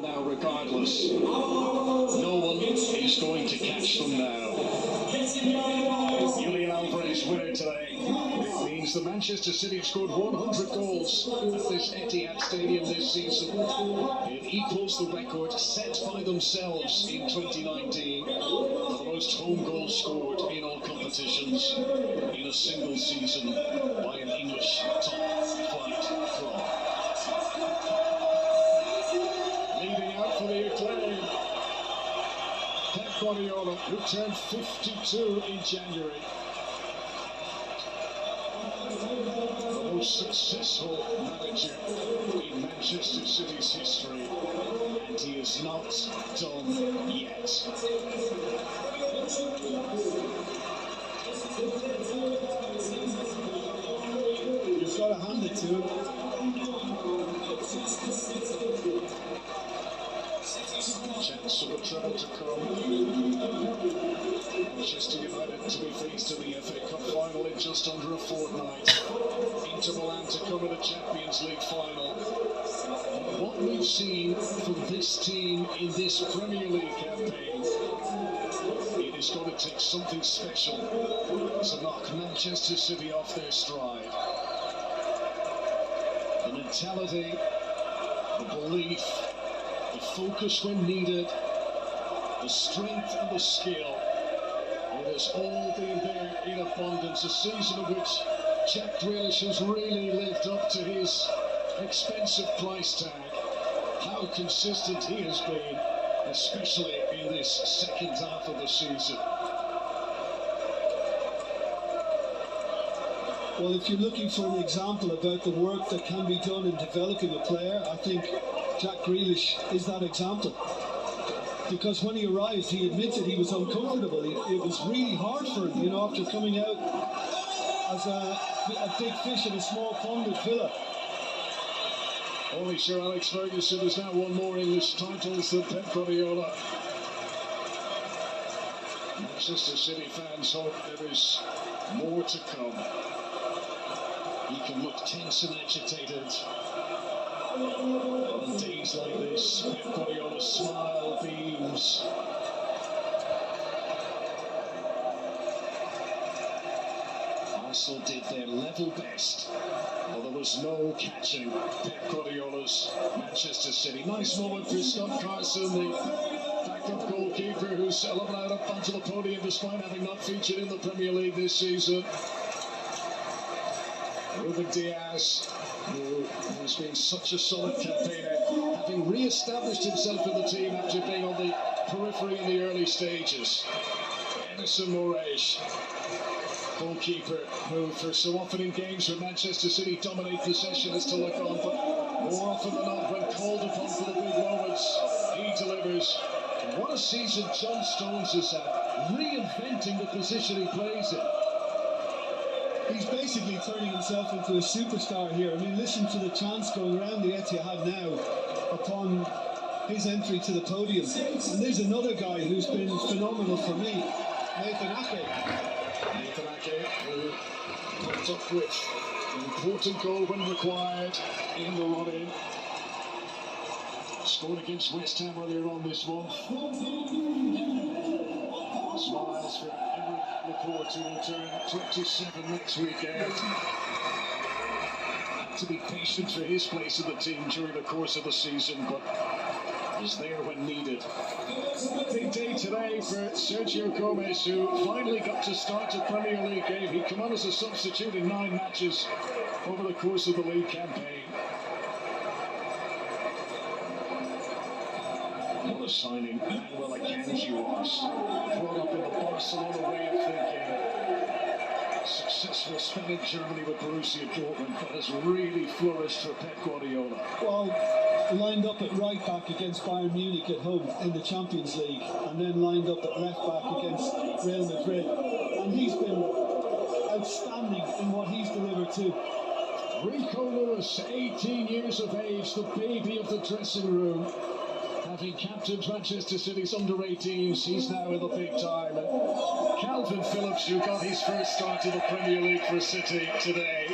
now regardless. No one is going to catch them now. Julian Alvarez winner today. It means the Manchester City have scored 100 goals at this Etihad Stadium this season. It equals the record set by themselves in 2019 for the most home goals scored in all competitions in a single season by an English top-flight club. Leading out for the acclaim, Pep Guardiola, who turned 52 in January. The most successful manager in Manchester City's history, and he is not done yet. You've got to hand it to him. Chance of a treble to come. Manchester United to be faced in the FA Cup final in just under a fortnight. Inter Milan to come in the Champions League final. What we've seen from this team in this Premier League campaign, it is going to take something special to knock Manchester City off their stride. The mentality, the belief, the focus when needed, the strength and the skill. It has all been there in abundance. A season of which Jack Grealish has really lived up to his expensive price tag. How consistent he has been, especially in this second half of the season. Well, if you're looking for an example about the work that can be done in developing a player, I think Jack Grealish is that example. Because when he arrived, he admitted he was uncomfortable. It was really hard for him, you know, after coming out as a big fish in a small pond at Villa. Only Sir Alex Ferguson has now won more English titles than Pep Guardiola. Manchester City fans hope there is more to come. He can look tense and agitated. But on days like this, Pep Guardiola's smile beams. Arsenal did their level best, but there was no catching Pep Guardiola's Manchester City. Nice moment for Scott Carson, the backup goalkeeper who's allowed up onto the podium despite having not featured in the Premier League this season. Ruben Diaz, who has been such a solid campaigner, having re-established himself in the team after being on the periphery in the early stages. Emerson Moraes, goalkeeper, who for so often in games where Manchester City dominate possession is to look on, but more often than not, when called upon for the big moments, he delivers. And what a season John Stones has had, reinventing the position he plays in. He's basically turning himself into a superstar here. I mean, listen to the chants going around the Etihad now upon his entry to the podium. And there's another guy who's been phenomenal for me, Nathan Ake. Nathan Ake, who popped up with an important goal when required in the run-in. Scored against West Ham earlier on this month. Smiles for Emerick Laporte, who will turn 27 next weekend. Had to be patient for his place in the team during the course of the season, but is there when needed. Big day today for Sergio Gomez, who finally got to start a Premier League game. He'd come on as a substitute in 9 matches over the course of the league campaign. What a signing Manuel Akanji was. Brought up in the Barcelona way of thinking. Successful spell in Germany with Borussia Dortmund, but has really flourished for Pep Guardiola. Well, lined up at right back against Bayern Munich at home in the Champions League, and then lined up at left back against Real Madrid. And he's been outstanding in what he's delivered too. Rico Lewis, 18 years of age, the baby of the dressing room. Having captained Manchester City's under-18s, he's now in the big time. And Calvin Phillips, who got his first start in the Premier League for City today,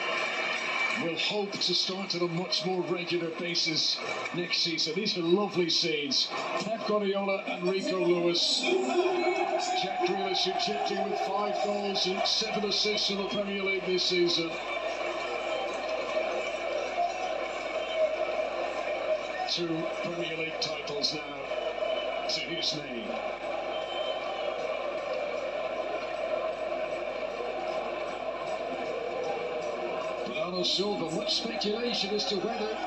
will hope to start on a much more regular basis next season. These are lovely scenes. Pep Guardiola and Rico Lewis. Jack Grealish, who chipped in with 5 goals and 7 assists in the Premier League this season. Two Premier League titles now to his name. Bernardo Silva, much speculation as to whether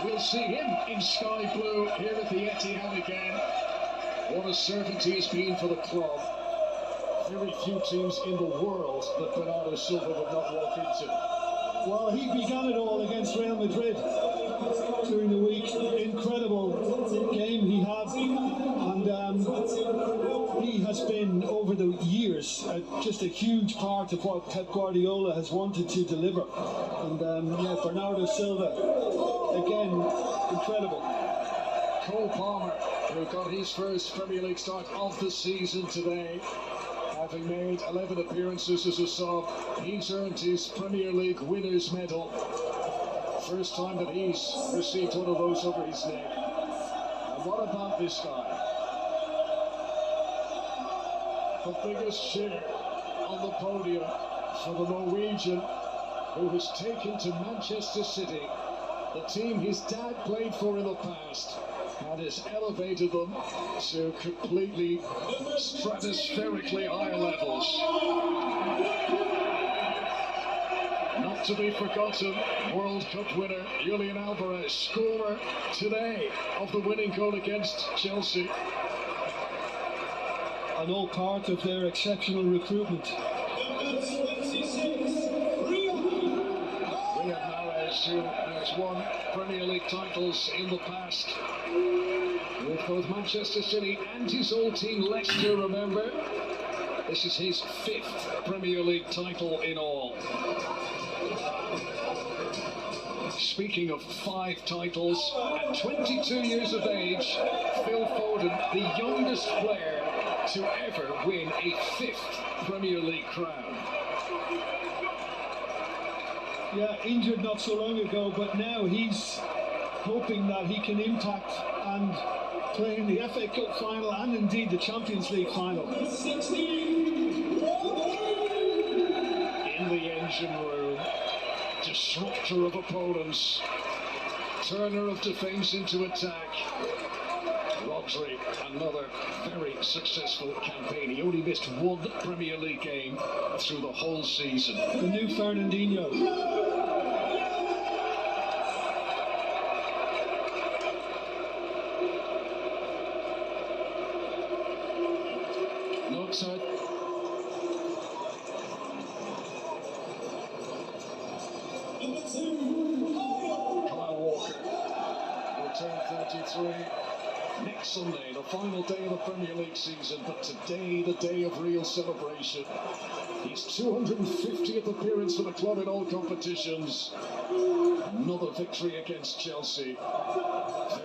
we'll see him in sky blue here at the Etihad again. What a servant he has been for the club. Very few teams in the world that Bernardo Silva would not walk into. Well, he began it all against Real Madrid during the week. Incredible game he had, and he has been over the years just a huge part of what Pep Guardiola has wanted to deliver. And yeah, Bernardo Silva, again, incredible. Cole Palmer, who got his first Premier League start of the season today, having made 11 appearances as a sub, he's earned his Premier League winners' medal. First time that he's received one of those over his neck. And what about this guy? The biggest cheer on the podium for the Norwegian, who has taken to Manchester City, the team his dad played for in the past, and has elevated them to completely stratospherically higher levels. Not to be forgotten, World Cup winner Julian Alvarez, scorer today of the winning goal against Chelsea. And all part of their exceptional recruitment. Riyad Mahrez, who has won Premier League titles in the past with both Manchester City and his old team Leicester, remember? This is his 5th Premier League title in all. Speaking of 5 titles, at 22 years of age, Phil Foden, the youngest player to ever win a 5th Premier League crown. Yeah, injured not so long ago, but now he's hoping that he can impact and play in the FA Cup final and indeed the Champions League final. In the engine room, disruptor of opponents, turner of defence into attack. Rodri, another very successful campaign. He only missed 1 Premier League game through the whole season. The new Fernandinho. No outside. Kyle Walker will turn 33 next Sunday, the final day of the Premier League season, but today the day of real celebration. His 250th appearance for the club in all competitions. Another victory against Chelsea.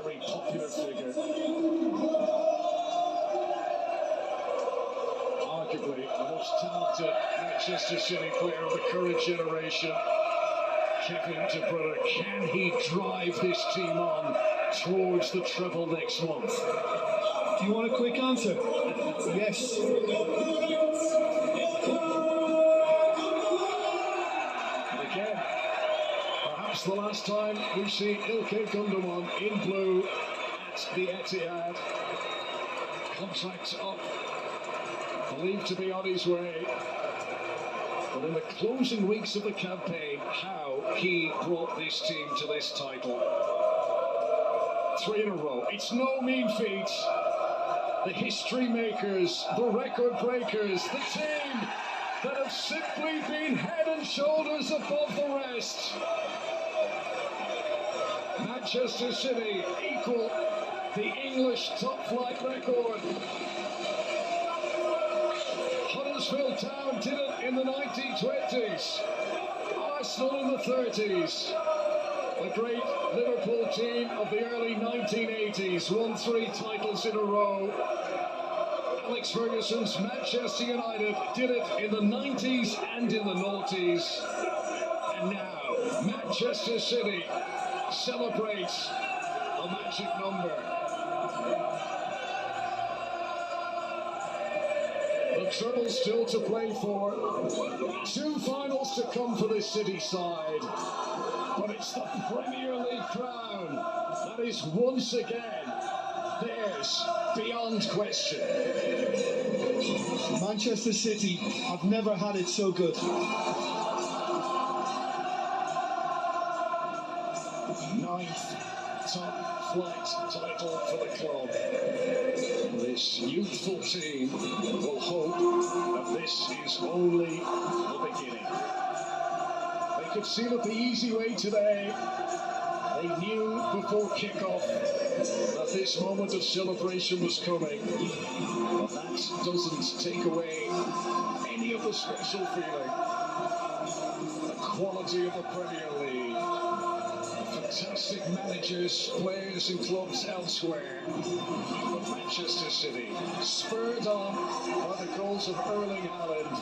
Very popular figure. Arguably the most talented Manchester City player of the current generation. Kevin De Bruyne, can he drive this team on towards the treble next month? Do you want a quick answer? Yes. And again, perhaps the last time we see Ilkay Gundogan in blue at the Etihad. Contract up, believed to be on his way. But in the closing weeks of the campaign, how he brought this team to this title. 3 in a row. It's no mean feat. The history makers, the record breakers, the team that have simply been head and shoulders above the rest. Manchester City equal the English top flight record. Huddersfield Town did it in the 1920s. Arsenal in the 30s. The great Liverpool team of the early 1980s won 3 titles in a row. Alex Ferguson's Manchester United did it in the 90s and in the noughties. And now, Manchester City celebrates a magic number. The treble still to play for. 2 finals to come for this City side. But it's the Premier League crown that is once again theirs beyond question. Manchester City have never had it so good. 9th top flight title for the club. This youthful team will hope that this is only the beginning. They could seal it the easy way today. They knew before kickoff that this moment of celebration was coming. But that doesn't take away any of the special feeling. The quality of the Premier League. Fantastic managers, players and clubs elsewhere. But Manchester City, spurred on by the goals of Erling Haaland,